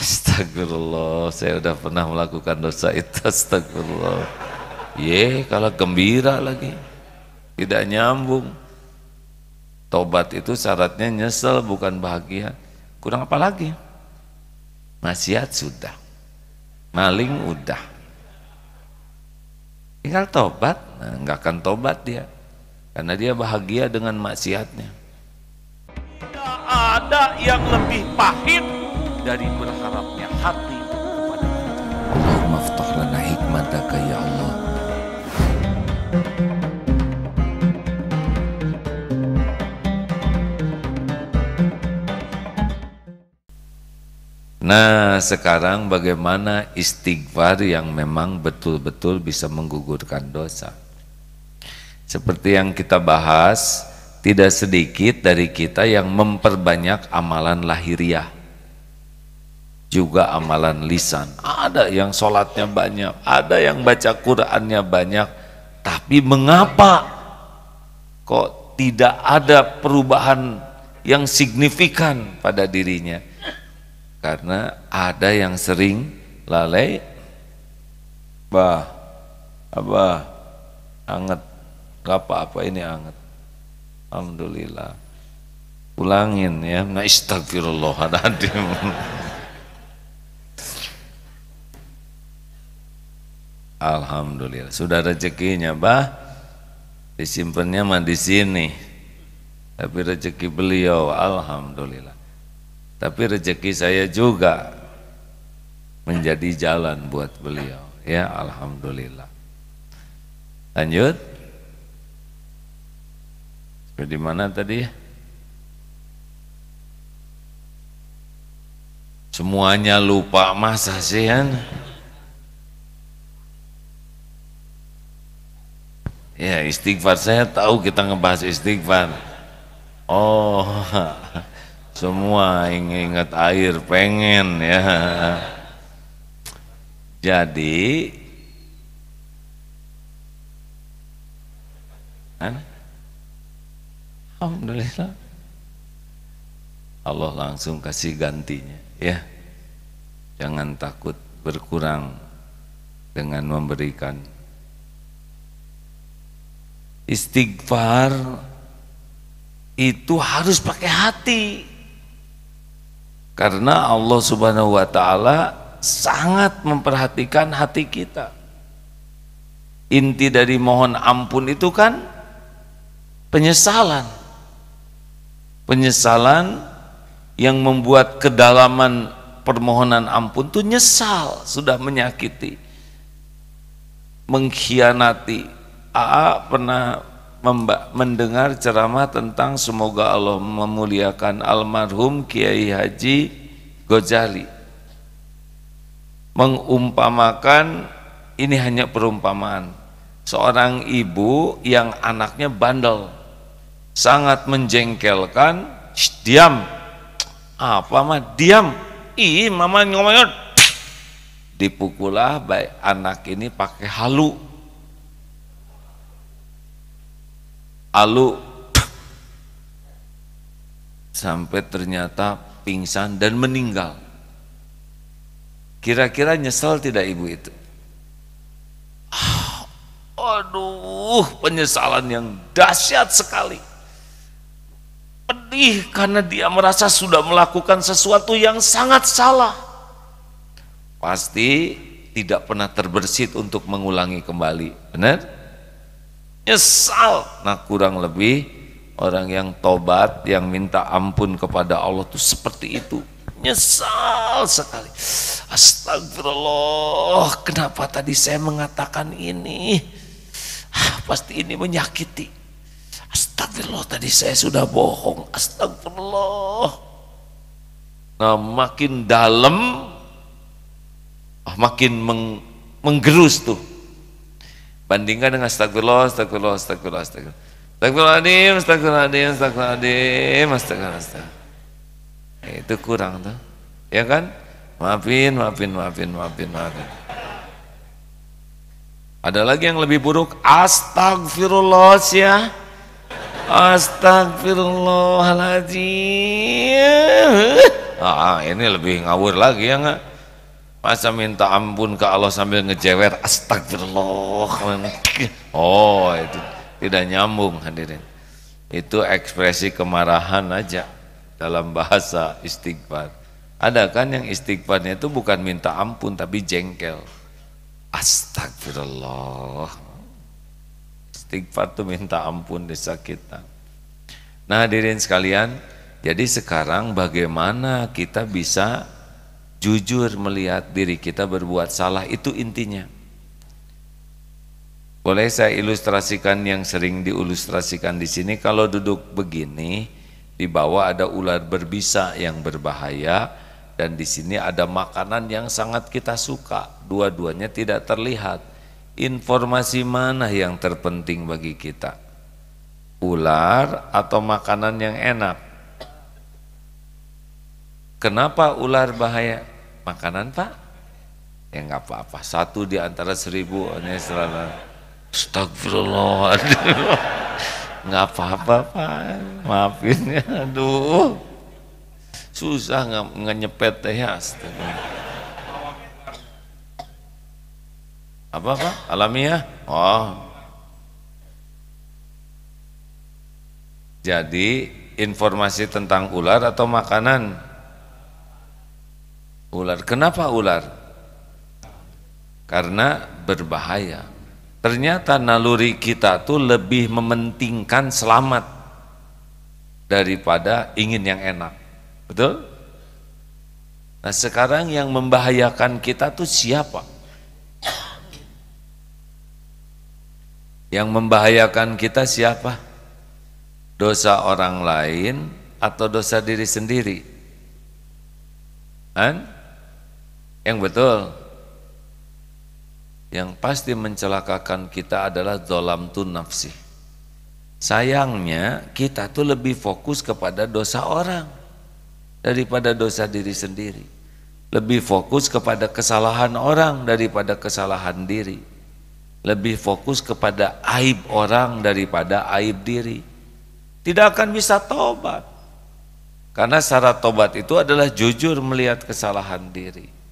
Astagfirullah, saya udah pernah melakukan dosa itu. Astagfirullah. Kalau gembira lagi, tidak nyambung. Tobat itu syaratnya nyesel, bukan bahagia. Kurang apa lagi? Maksiat sudah, maling udah, tinggal tobat. Nah, nggak akan tobat dia, karena dia bahagia dengan maksiatnya. Tidak ada yang lebih pahit dari berharapnya hati kepada Allah. Allahumma aftah lana hikmataka ya Allah. Nah, sekarang bagaimana istighfar yang memang betul-betul bisa menggugurkan dosa? Seperti yang kita bahas, tidak sedikit dari kita yang memperbanyak amalan lahiriah, juga amalan lisan. Ada yang sholatnya banyak, ada yang baca Qur'annya banyak, tapi mengapa kok tidak ada perubahan yang signifikan pada dirinya? Karena ada yang sering lalai. Abah, anget, gak apa-apa ini anget. Alhamdulillah. Ulangin ya. Nah, astagfirullahaladzim. Alhamdulillah. Sudah rezekinya, bah. Disimpannya mah di sini. Tapi rezeki beliau, alhamdulillah. Tapi rezeki saya juga menjadi jalan buat beliau, ya alhamdulillah. Lanjut. Di mana tadi? Semuanya lupa, masa sih kan? Ya, istighfar, saya tahu kita ngebahas istighfar. Oh, semua ingat air pengen ya. Jadi alhamdulillah Allah langsung kasih gantinya ya. Jangan takut berkurang dengan memberikan. Istighfar itu harus pakai hati, karena Allah Subhanahu wa ta'ala sangat memperhatikan hati kita. Inti dari mohon ampun itu kan penyesalan. Penyesalan yang membuat kedalaman permohonan ampun itu nyesal, sudah menyakiti, mengkhianati. Pernah mendengar ceramah tentang semoga Allah memuliakan almarhum Kiai Haji Ghazali, mengumpamakan, ini hanya perumpamaan, seorang ibu yang anaknya bandel, sangat menjengkelkan. Diam, apa mah diam, mama ngomongnya. Dipukulah baik anak ini pakai halu sampai ternyata pingsan dan meninggal. Kira-kira nyesal tidak ibu itu? Aduh, penyesalan yang dahsyat sekali. Pedih karena dia merasa sudah melakukan sesuatu yang sangat salah. Pasti tidak pernah terbersit untuk mengulangi kembali. Benar? Nyesal. Nah, kurang lebih orang yang tobat, yang minta ampun kepada Allah itu seperti itu. Nyesal sekali. Astagfirullah, kenapa tadi saya mengatakan ini? Pasti ini menyakiti. Astagfirullah, tadi saya sudah bohong. Astagfirullah. Nah, makin dalam, makin menggerus tuh. Bandingkan dengan astagfirullah, astagfirullah, astagfirullah, astagfirullah. Astagfirullahaladzim, astagfirullahaladzim, astagfirullahaladzim, astagfirullahaladzim. Itu kurang tuh, ya kan? Maafin. Ada lagi yang lebih buruk, astagfirullah ya. Astagfirullahaladzim. Ini lebih ngawur lagi ya nggak? Masa minta ampun ke Allah sambil ngejewer astagfirullah. Oh, itu tidak nyambung hadirin. Itu ekspresi kemarahan aja dalam bahasa istighfar. Ada kan yang istighfarnya itu bukan minta ampun tapi jengkel. Astagfirullah. Istighfar itu minta ampun dosa kita. Nah hadirin sekalian, jadi sekarang bagaimana kita bisa jujur melihat diri kita berbuat salah, itu intinya. Boleh saya ilustrasikan yang sering diilustrasikan di sini. Kalau duduk begini, di bawah ada ular berbisa yang berbahaya, dan di sini ada makanan yang sangat kita suka. Dua-duanya tidak terlihat. Informasi mana yang terpenting bagi kita? Ular atau makanan yang enak? Kenapa ular bahaya? Makanan Pak? Ya nggak apa-apa, satu di antara 1000. Ini selalu astagfirullahaladzim. Nggak apa-apa Pak, maafin ya. Aduh, susah nggak nyepet teh ya. Apa Pak? Alamiah? Oh, jadi informasi tentang ular atau makanan? Ular. Kenapa ular? Karena berbahaya. Ternyata naluri kita tuh lebih mementingkan selamat daripada ingin yang enak. Betul? Nah sekarang yang membahayakan kita tuh siapa? Yang membahayakan kita siapa? Dosa orang lain atau dosa diri sendiri? Kan? Yang betul, yang pasti mencelakakan kita adalah zalamtu nafsi. Sayangnya kita tuh lebih fokus kepada dosa orang daripada dosa diri sendiri. Lebih fokus kepada kesalahan orang daripada kesalahan diri. Lebih fokus kepada aib orang daripada aib diri. Tidak akan bisa tobat. Karena syarat tobat itu adalah jujur melihat kesalahan diri.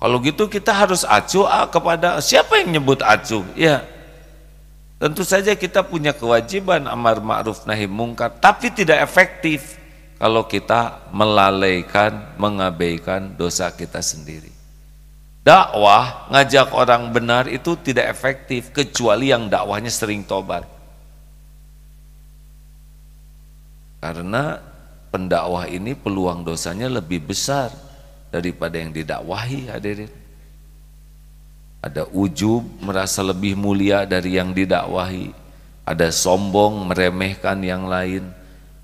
Kalau gitu kita harus acuh kepada siapa yang nyebut acuh? Ya, tentu saja kita punya kewajiban amar ma'ruf nahi mungkar, tapi tidak efektif kalau kita melalaikan, mengabaikan dosa kita sendiri. Dakwah, ngajak orang benar itu tidak efektif kecuali yang dakwahnya sering tobat. Karena pendakwah ini peluang dosanya lebih besar daripada yang didakwahi hadirin. Ada ujub, merasa lebih mulia dari yang didakwahi. Ada sombong, meremehkan yang lain.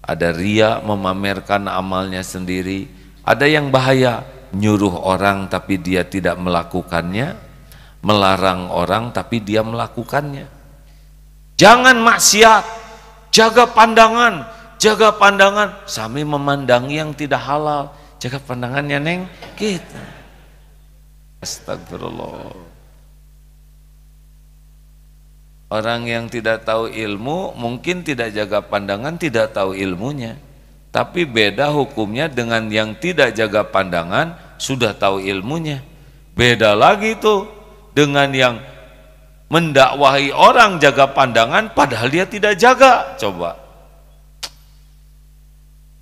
Ada ria, memamerkan amalnya sendiri. Ada yang bahaya, nyuruh orang tapi dia tidak melakukannya, melarang orang tapi dia melakukannya. Jangan maksiat, jaga pandangan, jaga pandangan. Sami memandangi yang tidak halal. Jaga pandangannya neng kita. Astagfirullah. Orang yang tidak tahu ilmu mungkin tidak jaga pandangan, tidak tahu ilmunya. Tapi beda hukumnya dengan yang tidak jaga pandangan sudah tahu ilmunya. Beda lagi tuh dengan yang mendakwahi orang jaga pandangan padahal dia tidak jaga. Coba.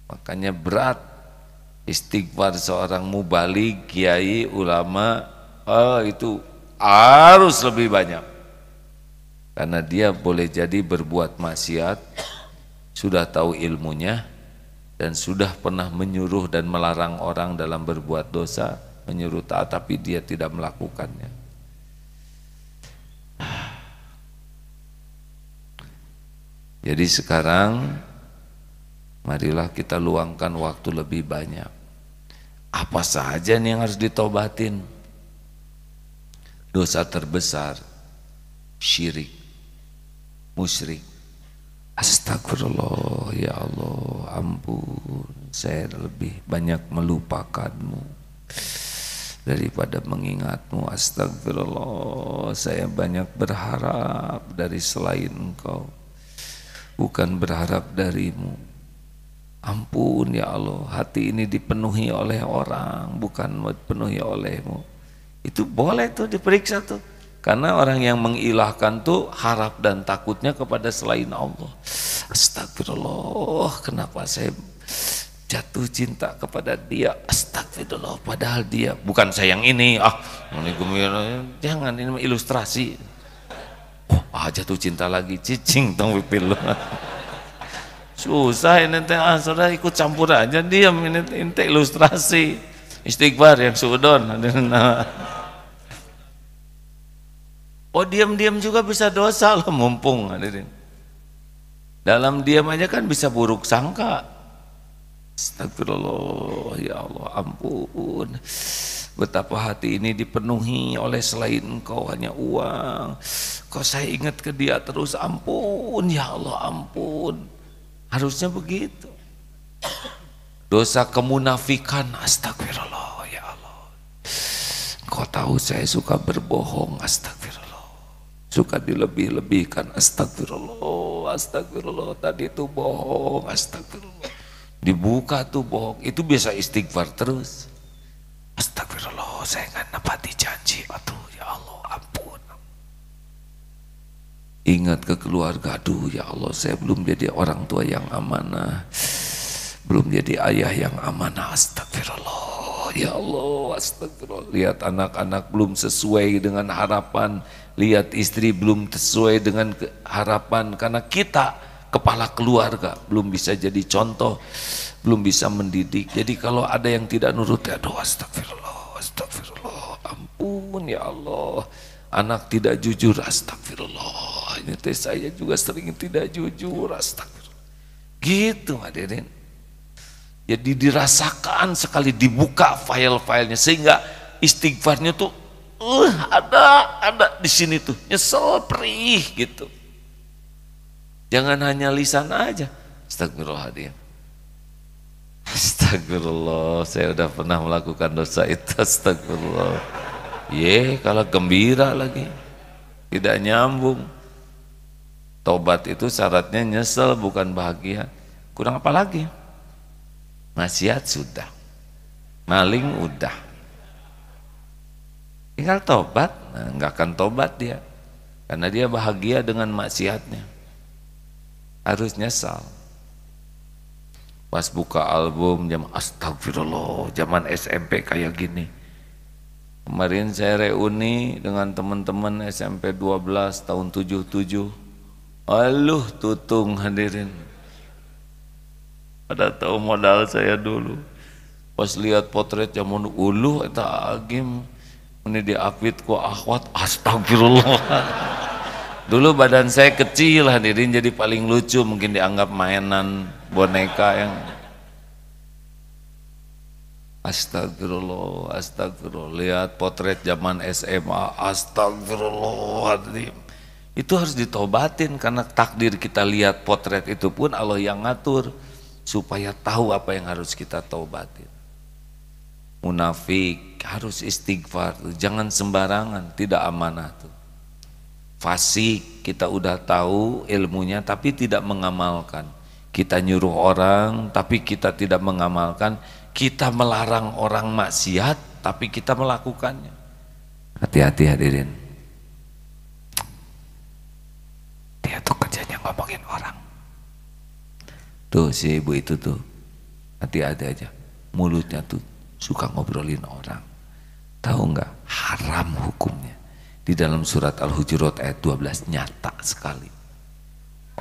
Makanya berat istighfar seorang mubaligh, kiai, ulama, itu harus lebih banyak. Karena dia boleh jadi berbuat maksiat, sudah tahu ilmunya, dan sudah pernah menyuruh dan melarang orang dalam berbuat dosa, menyuruh taat tapi dia tidak melakukannya. Jadi sekarang marilah kita luangkan waktu lebih banyak. Apa saja nih yang harus ditobatin? Dosa terbesar, syirik, musyrik. Astagfirullah, ya Allah, ampun, saya lebih banyak melupakanmu daripada mengingatmu. Astagfirullah, saya banyak berharap dari selain engkau, bukan berharap darimu. Ampun ya Allah, hati ini dipenuhi oleh orang, bukan dipenuhi olehmu. Itu boleh tuh diperiksa tuh. Karena orang yang mengilahkan tuh harap dan takutnya kepada selain Allah. Astagfirullah, kenapa saya jatuh cinta kepada dia? Astagfirullah, padahal dia bukan saya yang ini. Jangan, ini ilustrasi. Jatuh cinta lagi, cicing tong pipil lu. Susah ini teh, saudara ikut campur aja, diam, ini ilustrasi. Istighfar yang suudon. Diam-diam juga bisa dosa loh, mumpung hadirin. Dalam diam aja kan bisa buruk sangka. Astagfirullah, ya Allah, ampun. Betapa hati ini dipenuhi oleh selain Engkau hanya uang. Kok saya ingat ke dia terus, ampun ya Allah, ampun. Harusnya begitu. Dosa kemunafikan, astagfirullah ya Allah. Kau tahu saya suka berbohong, astagfirullah. Suka dilebih-lebihkan, astagfirullah, astagfirullah, tadi itu bohong, astagfirullah. Dibuka tuh bohong, itu biasa istighfar terus. Astagfirullah, saya nggak nepati janji, aduh ya Allah, ampun. Ingat ke keluarga, aduh ya Allah, saya belum jadi orang tua yang amanah, belum jadi ayah yang amanah, astagfirullah, ya Allah, astagfirullah. Lihat anak-anak belum sesuai dengan harapan, lihat istri belum sesuai dengan harapan, karena kita kepala keluarga belum bisa jadi contoh, belum bisa mendidik. Jadi kalau ada yang tidak nurut, aduh astagfirullah, astagfirullah, ampun ya Allah. Anak tidak jujur, astagfirullah, ini teh saya juga sering tidak jujur, astagfirullah. Gitu hadirin. Jadi dirasakan sekali, dibuka file-filenya, sehingga istighfarnya tuh ada di sini tuh, nyesel perih gitu. Jangan hanya lisan aja, astagfirullahaladzim, astagfirullah, saya udah pernah melakukan dosa itu, astagfirullah. Kalau gembira lagi, tidak nyambung. Tobat itu syaratnya nyesel, bukan bahagia. Kurang apa lagi? Maksiat sudah, maling udah, tinggal tobat. Nah, nggak akan tobat dia, karena dia bahagia dengan maksiatnya. Harus nyesal. Pas buka album, astagfirullah, zaman SMP kayak gini. Kemarin saya reuni dengan teman-teman SMP 12 tahun 77. Aluh tutung hadirin. Pada tahu modal saya dulu. Pas lihat potret zaman uluh eta agim, ini diapit ku akhwat, astagfirullah. Dulu badan saya kecil hadirin, jadi paling lucu, mungkin dianggap mainan boneka yang astagfirullah, astagfirullah. Lihat potret zaman SMA, astagfirullahaladzim. Itu harus ditobatin, karena takdir kita lihat potret itu pun Allah yang ngatur, supaya tahu apa yang harus kita tobatin. Munafik harus istighfar, jangan sembarangan, tidak amanah tuh. Fasik kita udah tahu ilmunya tapi tidak mengamalkan. Kita nyuruh orang tapi kita tidak mengamalkan. Kita melarang orang maksiat tapi kita melakukannya. Hati-hati hadirin. Dia tuh kerjanya ngomongin orang. Tuh si ibu itu tuh, hati-hati aja, mulutnya tuh suka ngobrolin orang. Tahu nggak, haram hukumnya. Di dalam surat Al-Hujurat ayat 12 nyata sekali.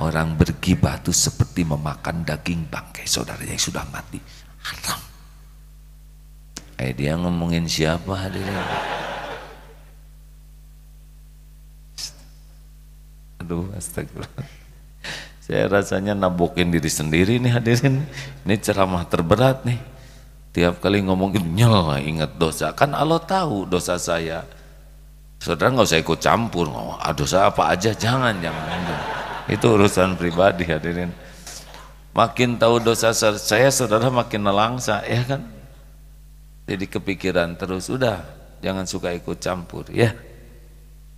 Orang bergibah tuh seperti memakan daging bangkai saudaranya yang sudah mati. Haram. Dia ngomongin siapa hadirin? Aduh, astagfirullah. Saya rasanya nabokin diri sendiri nih hadirin. Ini ceramah terberat nih. Tiap kali ngomongin ingat dosa. Kan Allah tahu dosa saya. Saudara nggak usah ikut campur. Dosa apa aja, jangan. Itu urusan pribadi hadirin. Makin tahu dosa saya, saudara makin nelangsa, ya kan? Jadi kepikiran terus, udah jangan suka ikut campur ya.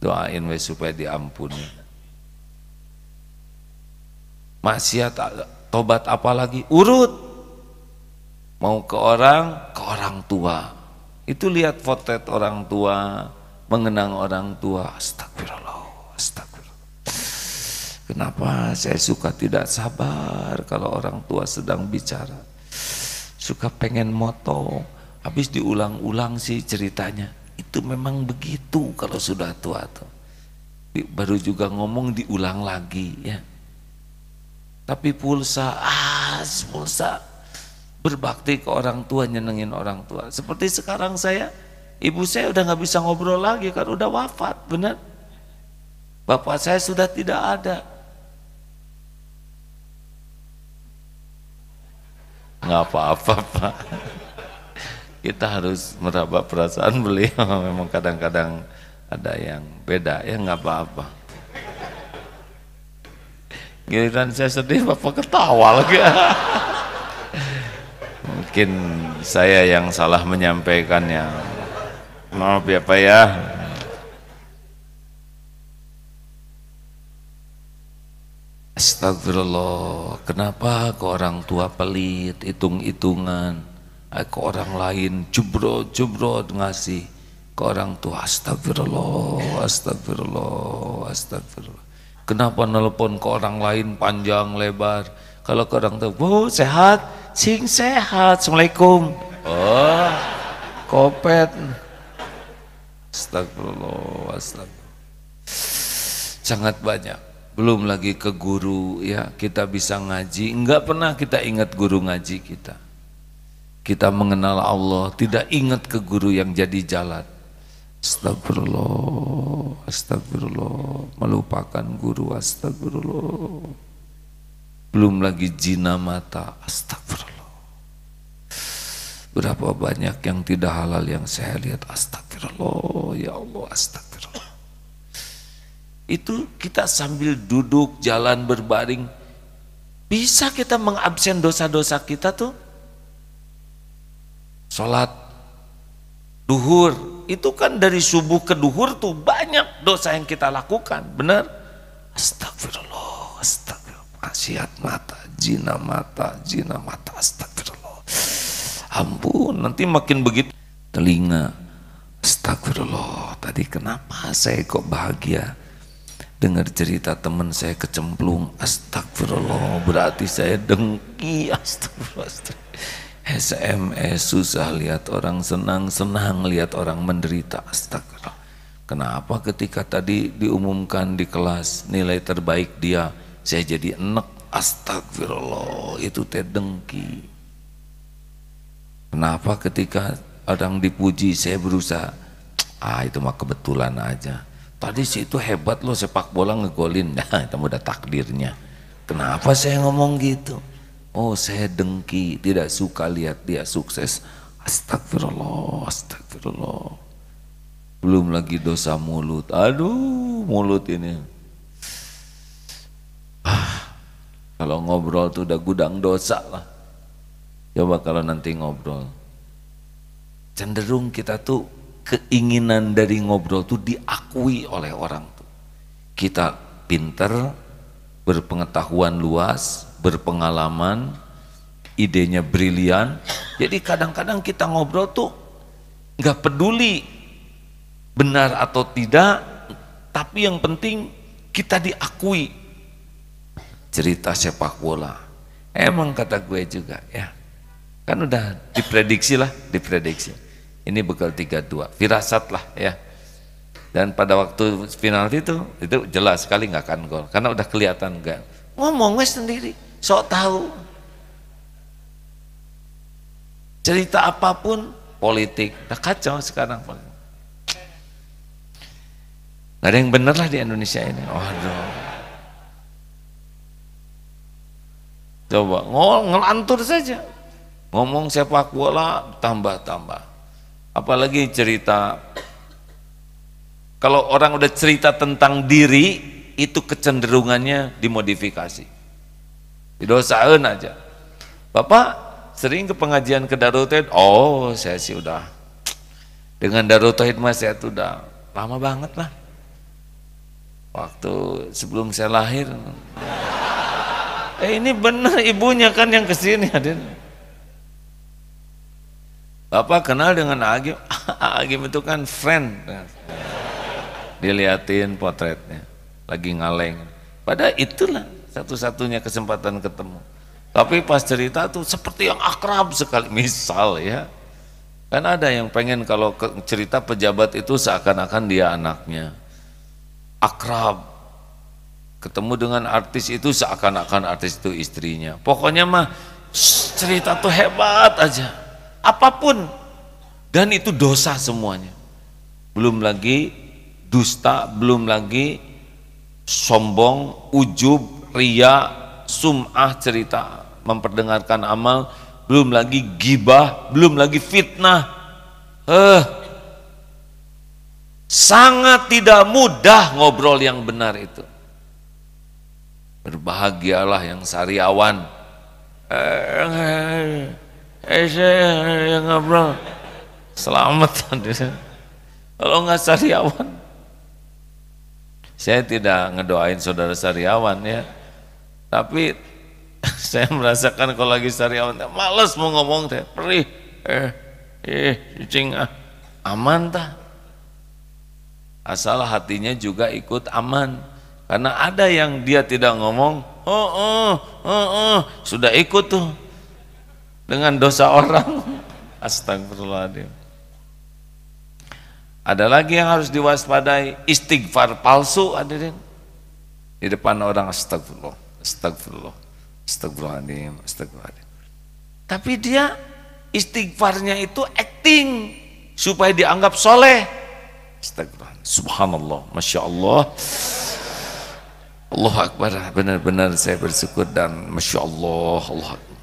Doain supaya diampuni. Maksiat, tobat apa lagi? Urut. Mau ke orang tua. Itu lihat potret orang tua, mengenang orang tua. Astagfirullah, astagfirullah. Kenapa saya suka tidak sabar kalau orang tua sedang bicara. Suka pengen moto, habis diulang-ulang sih ceritanya. Itu memang begitu kalau sudah tua tuh. Baru juga ngomong diulang lagi ya. Tapi pulsa, pulsa. Berbakti ke orang tua, nyenengin orang tua. Seperti sekarang saya, ibu saya udah nggak bisa ngobrol lagi kan udah wafat, benar? Bapak saya sudah tidak ada. Nggak apa-apa Pak. Kita harus meraba perasaan beliau. Memang kadang-kadang ada yang beda ya, nggak apa-apa. Giliran saya sedih, Bapak ketawa lagi. Mungkin saya yang salah menyampaikannya. Maaf ya Pak ya. Astagfirullah. Kenapa ke orang tua pelit, hitung-hitungan, ke orang lain jubrot ngasih, ke orang tua astagfirullah, astagfirullah, astagfirullah. Kenapa nelpon ke orang lain panjang lebar, kalau ke orang tua, Bu sehat, sing sehat, assalamualaikum. Oh, kopet. Astagfirullah, astagfirullah. Sangat banyak. Belum lagi ke guru ya, kita bisa ngaji, enggak pernah kita ingat guru ngaji kita. Kita mengenal Allah, tidak ingat ke guru yang jadi jalan. Astagfirullah, astagfirullah, melupakan guru, astagfirullah. Belum lagi zina mata, astagfirullah. Berapa banyak yang tidak halal yang saya lihat, astagfirullah, ya Allah, astagfirullah. Itu kita sambil duduk, jalan, berbaring, bisa kita mengabsen dosa-dosa kita tuh. Sholat duhur, itu kan dari subuh ke duhur tuh banyak dosa yang kita lakukan, benar? Astagfirullah, astagfirullah, maksiat mata, zina mata, astagfirullah. Ampun, nanti makin begitu. Telinga, astagfirullah, tadi kenapa saya kok bahagia dengar cerita teman saya kecemplung, astagfirullah, berarti saya dengki, astagfirullah, astagfirullah. SMS susah lihat orang senang lihat orang menderita, astagfirullah. Kenapa ketika tadi diumumkan di kelas nilai terbaik dia, saya jadi enek, astagfirullah, itu teh dengki. Kenapa ketika orang dipuji saya berusaha, itu mah kebetulan aja. Tadi sih itu hebat loh sepak bola ngegolin, nah itu udah takdirnya. Kenapa saya ngomong gitu? Oh saya dengki, tidak suka lihat dia sukses. Astagfirullah, astagfirullah. Belum lagi dosa mulut. Aduh, mulut ini. Kalau ngobrol tuh udah gudang dosa lah. Coba kalau nanti ngobrol, cenderung kita tuh keinginan dari ngobrol tuh diakui oleh orang tuh. Kita pinter, berpengetahuan luas, berpengalaman, idenya brilian. Jadi kadang-kadang kita ngobrol tuh nggak peduli benar atau tidak, tapi yang penting kita diakui. Cerita sepak bola, emang kata gue juga ya, kan udah diprediksi lah, diprediksi. Ini bekal 3-2, firasat lah ya. Dan pada waktu penalti itu jelas sekali nggak akan gol, karena udah kelihatan enggak. Ngomong wes sendiri, sok tahu. Cerita apapun politik, udah kacau sekarang. Gak ada yang bener lah di Indonesia ini. Waduh. Coba ngelantur saja. Ngomong sepak bola tambah-tambah. Apalagi cerita, kalau orang udah cerita tentang diri, itu kecenderungannya dimodifikasi, didosain aja. Bapak sering ke pengajian ke Darul Tauhid? Oh saya sih udah, dengan Darul Tauhid mas saya tuh udah lama banget lah, waktu sebelum saya lahir. Ini benar ibunya kan yang kesini hadir. Bapak kenal dengan Agim? Agim itu kan friend. Diliatin potretnya, lagi ngaleng. Padahal itulah satu-satunya kesempatan ketemu. Tapi pas cerita tuh seperti yang akrab sekali. Misal ya, kan ada yang pengen kalau cerita pejabat itu seakan-akan dia anaknya. Akrab. Ketemu dengan artis itu seakan-akan artis itu istrinya. Pokoknya mah cerita tuh hebat aja. Apapun. Dan itu dosa semuanya. Belum lagi dusta, belum lagi sombong, ujub, ria, sum'ah, cerita memperdengarkan amal, belum lagi gibah, belum lagi fitnah. Sangat tidak mudah ngobrol yang benar itu. Berbahagialah yang sariawan. Saya yang ngobrol selamat. Kalau nggak sariawan, saya tidak ngedoain saudara sariawan ya, tapi saya merasakan kalau lagi sariawan males mau ngomong teh, perih, cicing aman tah, asal hatinya juga ikut aman, karena ada yang dia tidak ngomong, sudah ikut tuh dengan dosa orang. Astagfirullahaladzim. Ada lagi yang harus diwaspadai, istighfar palsu hadirin. Di depan orang astagfirullah, astagfirullah, astagfirullahaladzim, astagfirullahaladzim. Tapi dia istighfarnya itu acting supaya dianggap soleh. Astagfirullah, subhanallah, masya Allah, Allahu Akbar. Benar-benar saya bersyukur dan masya Allah, Allah Akbar.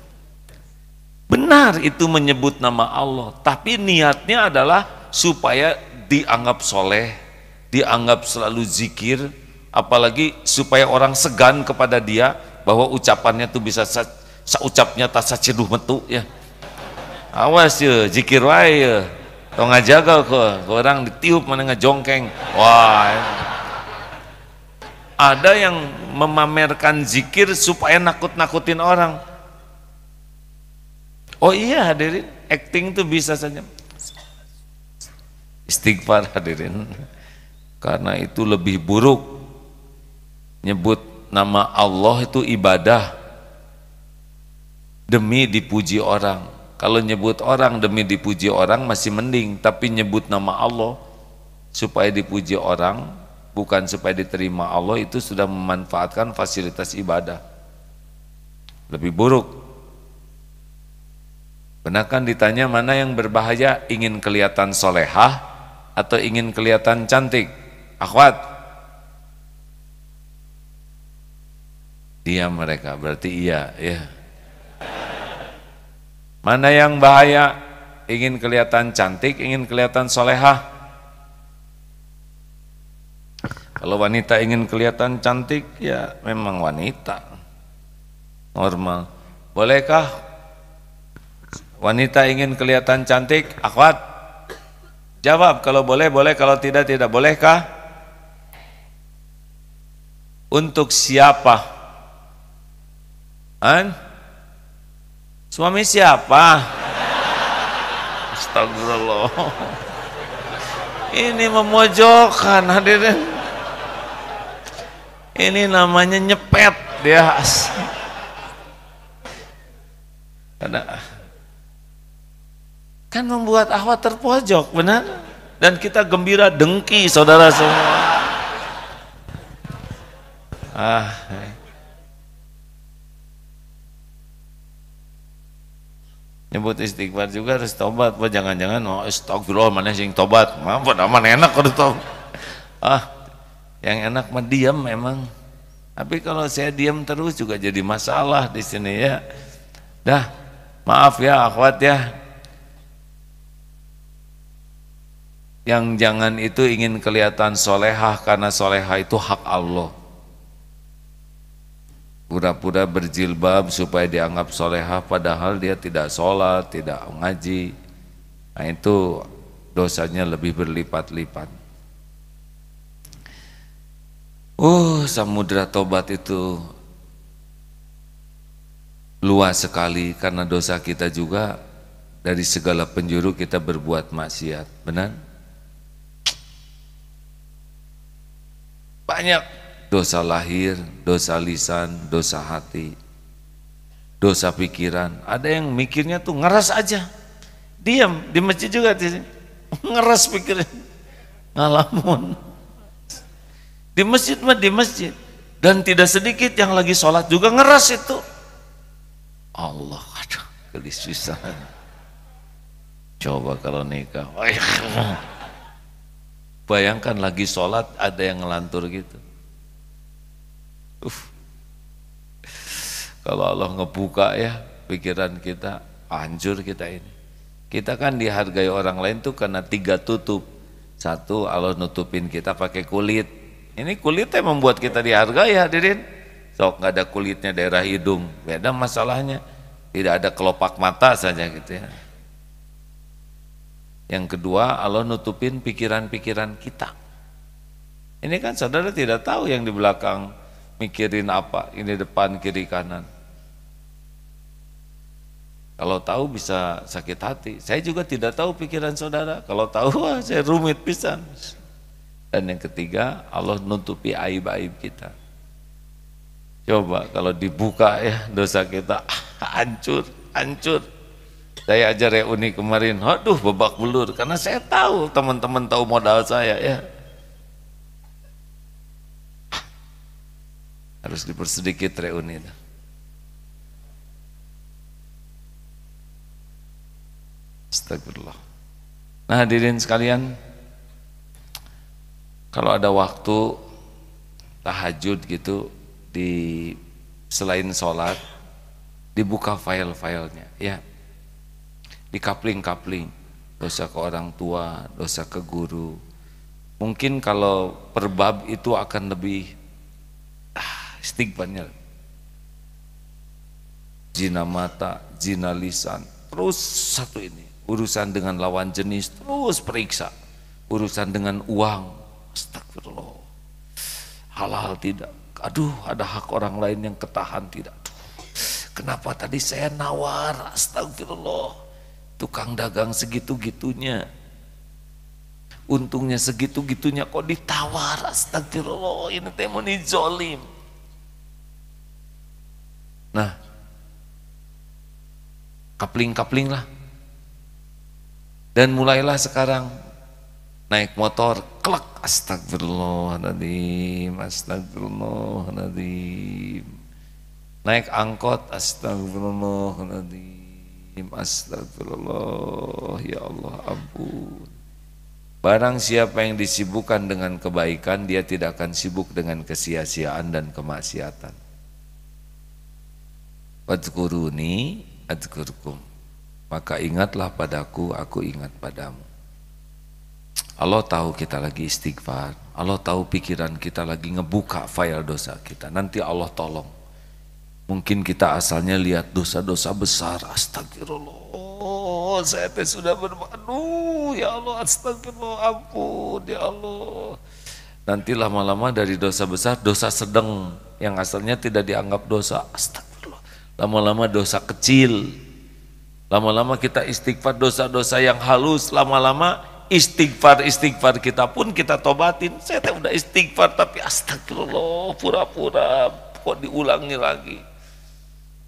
Benar itu menyebut nama Allah, tapi niatnya adalah supaya dianggap soleh, dianggap selalu zikir, apalagi supaya orang segan kepada dia bahwa ucapannya tuh bisa saucapnya tak saceduh metu ya. Awas ya, zikir wae ya. Tong ngajaga ke orang ditiup mana ngejongkeng. Wah. Ada yang memamerkan zikir supaya nakut-nakutin orang. Oh iya hadirin, acting tuh bisa saja. Istighfar hadirin, karena itu lebih buruk. Nyebut nama Allah itu ibadah demi dipuji orang. Kalau nyebut orang demi dipuji orang masih mending, tapi nyebut nama Allah supaya dipuji orang, bukan supaya diterima Allah, itu sudah memanfaatkan fasilitas ibadah. Lebih buruk. Benar kan ditanya mana yang berbahaya, ingin kelihatan solehah atau ingin kelihatan cantik? Akhwat, diam mereka, berarti iya ya. Mana yang bahaya, ingin kelihatan cantik, ingin kelihatan solehah? Kalau wanita ingin kelihatan cantik, ya memang wanita normal. Bolehkah wanita ingin kelihatan cantik? Akhwat, jawab. Kalau boleh, boleh. Kalau tidak, tidak. Bolehkah? Untuk siapa? Suami siapa? Astagfirullah. Ini memojokkan hadirin. Ini namanya nyepet dia. Kan membuat akhwat terpojok, benar? Dan kita gembira dengki saudara semua. Nyebut istighfar juga harus tobat. Jangan-jangan astagfirullah mana sing tobat. Maaf, mana enak kalau tobat. Yang enak mah diam memang. Tapi kalau saya diam terus juga jadi masalah di sini ya. Dah, maaf ya akhwat ya. Yang jangan itu ingin kelihatan solehah, karena solehah itu hak Allah. Pura-pura berjilbab supaya dianggap solehah, padahal dia tidak sholat, tidak ngaji. Nah itu dosanya lebih berlipat-lipat. Samudra tobat itu luas sekali, karena dosa kita juga dari segala penjuru kita berbuat maksiat, benar? Banyak dosa lahir, dosa lisan, dosa hati, dosa pikiran. Ada yang mikirnya tuh ngeras aja, diam di masjid juga ngeras pikirnya, ngalamun. Di masjid mah di masjid, dan tidak sedikit yang lagi sholat juga ngeras itu. Allah, aduh, gelis bisa. Coba kalau nikah, bayangkan lagi sholat ada yang ngelantur gitu. Kalau Allah ngebuka ya pikiran kita, hancur kita ini. Kita kan dihargai orang lain tuh karena 3 tutup. 1, Allah nutupin kita pakai kulit. Ini kulitnya membuat kita dihargai, hadirin. Sok nggak ada kulitnya daerah hidung, beda masalahnya. Tidak ada kelopak mata saja gitu ya. Yang kedua, Allah nutupin pikiran-pikiran kita. Ini kan saudara tidak tahu yang di belakang mikirin apa, ini depan, kiri, kanan. Kalau tahu bisa sakit hati. Saya juga tidak tahu pikiran saudara. Kalau tahu, wah, saya rumit pisan. Dan yang ketiga, Allah nutupi aib-aib kita. Coba kalau dibuka ya dosa kita, hancur, hancur. Saya ajar reuni kemarin, aduh babak belur, karena saya tahu teman-teman tahu modal saya ya. Harus dipersedikit reuni. Astagfirullah. Nah hadirin sekalian, kalau ada waktu tahajud gitu, selain sholat, dibuka file-filenya ya. Dikapling-kapling, dosa ke orang tua, dosa ke guru. Mungkin kalau per bab itu akan lebih istighfarnya. Zina mata, zina lisan, terus satu ini, urusan dengan lawan jenis, terus periksa. Urusan dengan uang, astagfirullah, halal tidak, aduh ada hak orang lain yang ketahan tidak. Kenapa tadi saya nawar, astagfirullah. Tukang dagang segitu-gitunya, untungnya segitu-gitunya kok ditawar, astagfirullah, ini temoni zolim. Nah, kapling-kapling lah. Dan mulailah sekarang naik motor, klek, astagfirullahaladzim, astagfirullahaladzim. Naik angkot, astagfirullahaladzim. Astagfirullah, ya Allah ampun. Barang siapa yang disibukkan dengan kebaikan, dia tidak akan sibuk dengan kesia-siaan dan kemaksiatan. Wadhkuruni adzkurkum, maka ingatlah padaku, aku ingat padamu. Allah tahu kita lagi istighfar, Allah tahu pikiran kita lagi ngebuka file dosa kita. Nanti Allah tolong. Mungkin kita asalnya lihat dosa-dosa besar, astagfirullah, saya sudah aduh ya Allah, astagfirullah, ampun ya Allah. Nanti lama-lama dari dosa besar, dosa sedang yang asalnya tidak dianggap dosa, astagfirullah. Lama-lama dosa kecil, lama-lama kita istighfar dosa-dosa yang halus, lama-lama istighfar kita pun kita tobatin. Saya udah istighfar tapi astagfirullah, pura-pura kok diulangi lagi.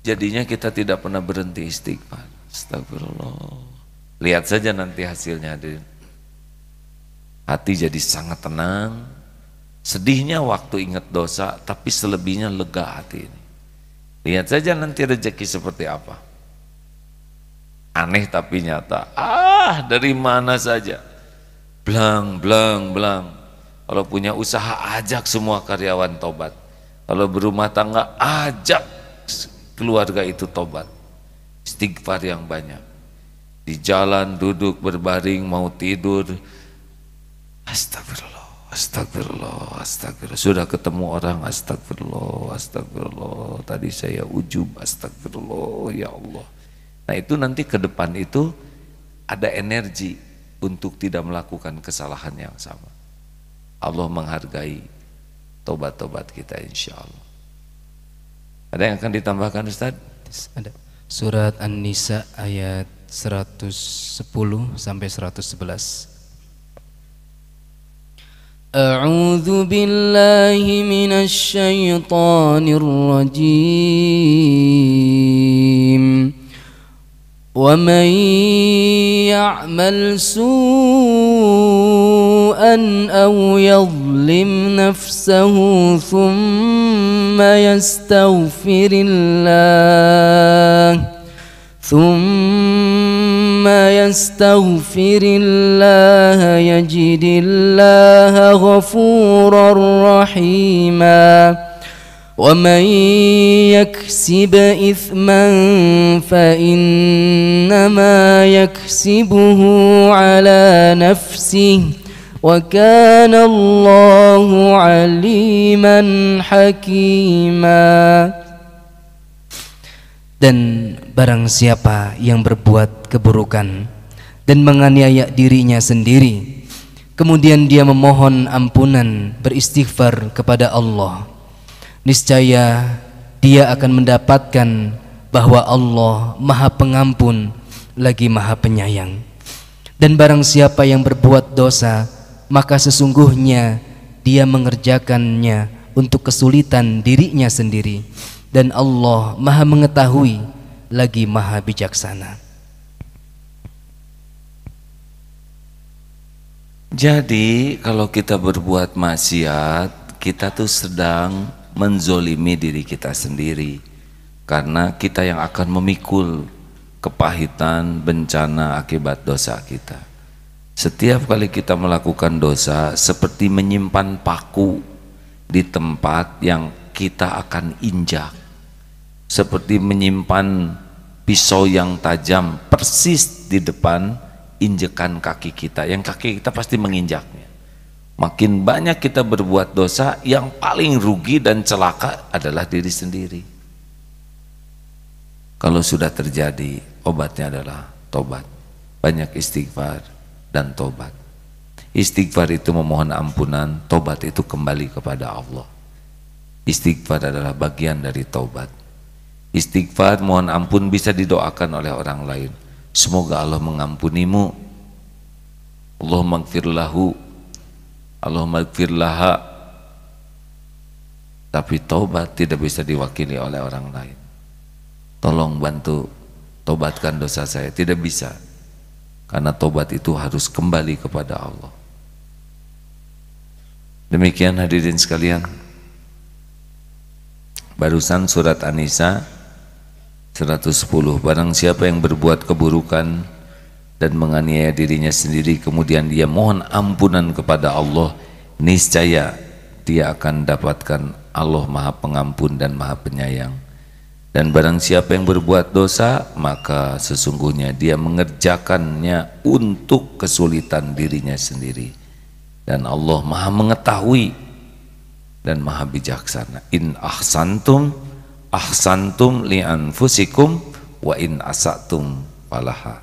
Jadinya kita tidak pernah berhenti istighfar. Astagfirullah. Lihat saja nanti hasilnya. Hati jadi sangat tenang. Sedihnya waktu ingat dosa, tapi selebihnya lega hati ini. Lihat saja nanti rezeki seperti apa. Aneh tapi nyata. Dari mana saja. Blang. Kalau punya usaha, ajak semua karyawan tobat. Kalau berumah tangga, ajak keluarga itu tobat, istighfar yang banyak. Di jalan duduk berbaring mau tidur, astagfirullah, astagfirullah, astagfirullah. Sudah ketemu orang, astagfirullah, astagfirullah. Tadi saya ujub, astagfirullah, ya Allah. Nah itu nanti ke depan itu ada energi untuk tidak melakukan kesalahan yang sama. Allah menghargai tobat-tobat kita insya Allah. Ada yang akan ditambahkan Ustaz? Ada. Surat An-Nisa ayat 110 sampai 111. A'udzu billahi minasy syaithanir rajim. Wa man ya'mal su'an aw yadhlim nafsahu thumma yastaghfirillah yajidillaha ghafurar rahima. Wa man yaksib ithman fa innama yaksibuhu ala nafsihi wa kana Allahu aliman hakima. Dan barang siapa yang berbuat keburukan dan menganiaya dirinya sendiri, kemudian dia memohon ampunan, beristighfar kepada Allah, niscaya dia akan mendapatkan bahwa Allah Maha Pengampun lagi Maha Penyayang. Dan barang siapa yang berbuat dosa, maka sesungguhnya dia mengerjakannya untuk kesulitan dirinya sendiri, dan Allah Maha Mengetahui lagi Maha Bijaksana. Jadi kalau kita berbuat maksiat, kita tuh sedang menzolimi diri kita sendiri, karena kita yang akan memikul kepahitan bencana akibat dosa kita. Setiap kali kita melakukan dosa, seperti menyimpan paku di tempat yang kita akan injak, seperti menyimpan pisau yang tajam persis di depan injekan kaki kita, yang kaki kita pasti menginjaknya. Makin banyak kita berbuat dosa, yang paling rugi dan celaka adalah diri sendiri. Kalau sudah terjadi, obatnya adalah tobat, banyak istighfar dan tobat. Istighfar itu memohon ampunan, tobat itu kembali kepada Allah. Istighfar adalah bagian dari taubat. Istighfar, mohon ampun, bisa didoakan oleh orang lain. Semoga Allah mengampunimu, Allahumma gfir lahu, Allahumma gfir laha. Tapi taubat tidak bisa diwakili oleh orang lain. Tolong bantu tobatkan dosa saya, tidak bisa, karena taubat itu harus kembali kepada Allah. Demikian hadirin sekalian, barusan surat An-Nisa 110. Barang siapa yang berbuat keburukan dan menganiaya dirinya sendiri, kemudian dia mohon ampunan kepada Allah, niscaya dia akan dapatkan Allah Maha Pengampun dan Maha Penyayang. Dan barang siapa yang berbuat dosa, maka sesungguhnya dia mengerjakannya untuk kesulitan dirinya sendiri, dan Allah Maha Mengetahui dan Maha Bijaksana. In ahsantum li anfusikum wa in asatum falaha.